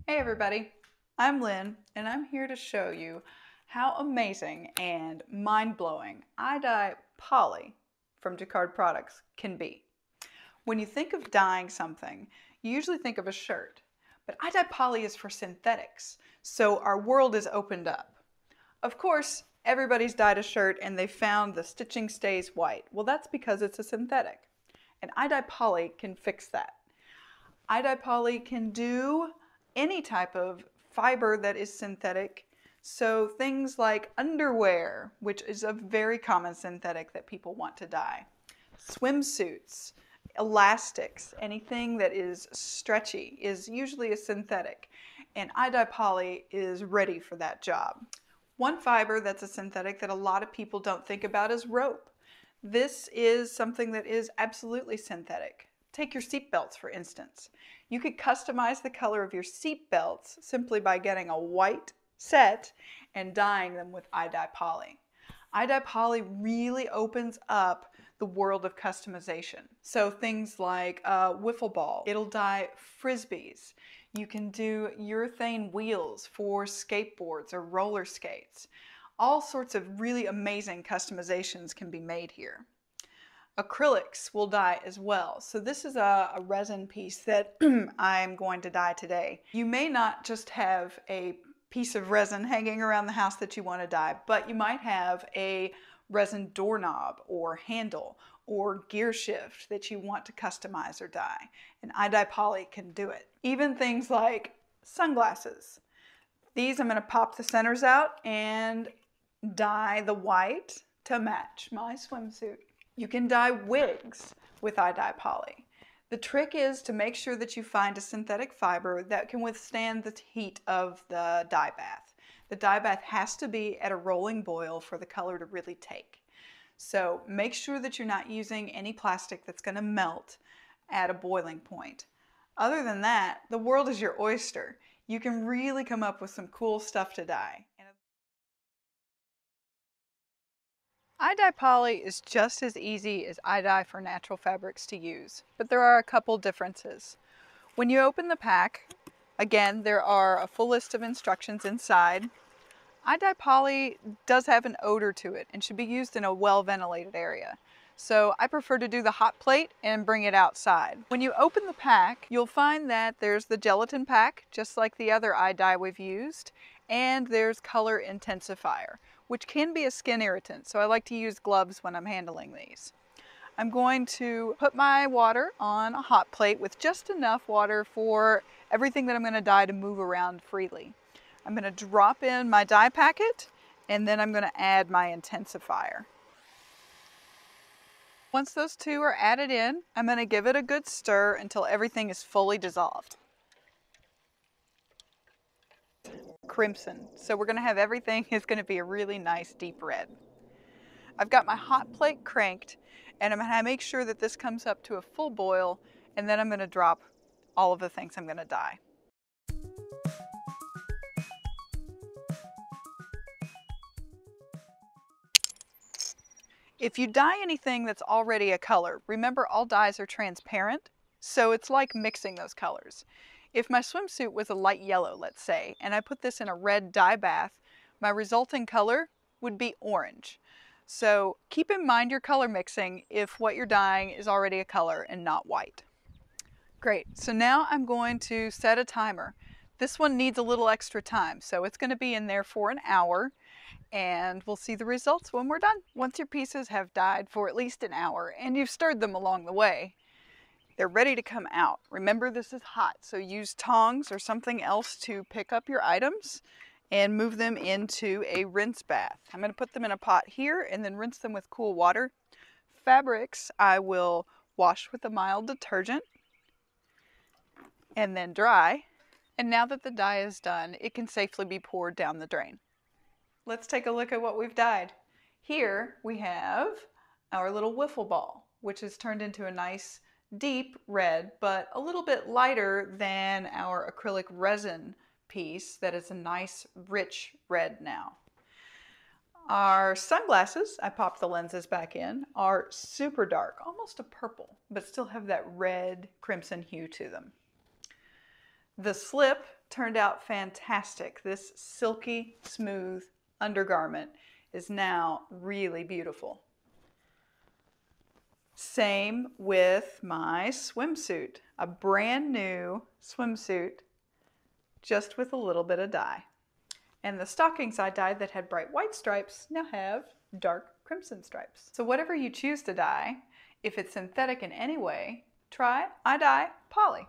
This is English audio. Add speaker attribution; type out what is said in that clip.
Speaker 1: Hey everybody, I'm Lynn and I'm here to show you how amazing and mind-blowing iDye Poly from Jacquard Products can be. When you think of dyeing something, you usually think of a shirt, but iDye Poly is for synthetics, so our world is opened up. Of course, everybody's dyed a shirt and they found the stitching stays white. Well, that's because it's a synthetic, and iDye Poly can fix that. iDye Poly can do any type of fiber that is synthetic. So things like underwear, which is a very common synthetic that people want to dye, swimsuits, elastics, anything that is stretchy is usually a synthetic, and iDye Poly is ready for that job. One fiber that's a synthetic that a lot of people don't think about is rope. This is something that is absolutely synthetic. Take your seat belts, for instance. You could customize the color of your seat belts simply by getting a white set and dyeing them with iDye Poly. iDye Poly really opens up the world of customization. So things like wiffle ball, it'll dye frisbees. You can do urethane wheels for skateboards or roller skates. All sorts of really amazing customizations can be made here. Acrylics will dye as well. So this is a resin piece that I'm going to dye today. You may not just have a piece of resin hanging around the house that you want to dye, but you might have a resin doorknob or handle or gear shift that you want to customize or dye, and iDye Poly can do it. Even things like sunglasses. These I'm going to pop the centers out and dye the white to match my swimsuit. You can dye wigs with iDye Poly. The trick is to make sure that you find a synthetic fiber that can withstand the heat of the dye bath. The dye bath has to be at a rolling boil for the color to really take. So make sure that you're not using any plastic that's going to melt at a boiling point. Other than that, the world is your oyster. You can really come up with some cool stuff to dye. iDye Poly is just as easy as iDye for natural fabrics to use, but there are a couple differences. When you open the pack, again, there are a full list of instructions inside. iDye Poly does have an odor to it and should be used in a well-ventilated area. So I prefer to do the hot plate and bring it outside. When you open the pack, you'll find that there's the gelatin pack, just like the other iDye we've used, and there's color intensifier, which can be a skin irritant, so I like to use gloves when I'm handling these. I'm going to put my water on a hot plate with just enough water for everything that I'm going to dye to move around freely. I'm going to drop in my dye packet, and then I'm going to add my intensifier. Once those two are added in, I'm going to give it a good stir until everything is fully dissolved. Crimson. So we're going to have everything is going to be a really nice deep red. I've got my hot plate cranked, and I'm going to make sure that this comes up to a full boil, and then I'm going to drop all of the things I'm going to dye. If you dye anything that's already a color, remember all dyes are transparent, so it's like mixing those colors. If my swimsuit was a light yellow, let's say, and I put this in a red dye bath, my resulting color would be orange. So keep in mind your color mixing if what you're dyeing is already a color and not white. Great, so now I'm going to set a timer. This one needs a little extra time, so it's going to be in there for an hour, and we'll see the results when we're done. Once your pieces have dyed for at least an hour and you've stirred them along the way, they're ready to come out. Remember, this is hot, so use tongs or something else to pick up your items and move them into a rinse bath. I'm going to put them in a pot here and then rinse them with cool water. Fabrics I will wash with a mild detergent and then dry. And now that the dye is done, it can safely be poured down the drain. Let's take a look at what we've dyed. Here we have our little wiffle ball, which has turned into a nice deep red, but a little bit lighter than our acrylic resin piece that is a nice rich red now. Our sunglasses, I popped the lenses back in, are super dark, almost a purple, but still have that red crimson hue to them. The slip turned out fantastic. This silky smooth undergarment is now really beautiful. Same with my swimsuit, a brand new swimsuit just with a little bit of dye. And the stockings I dyed that had bright white stripes now have dark crimson stripes. So whatever you choose to dye, if it's synthetic in any way, try iDye Poly.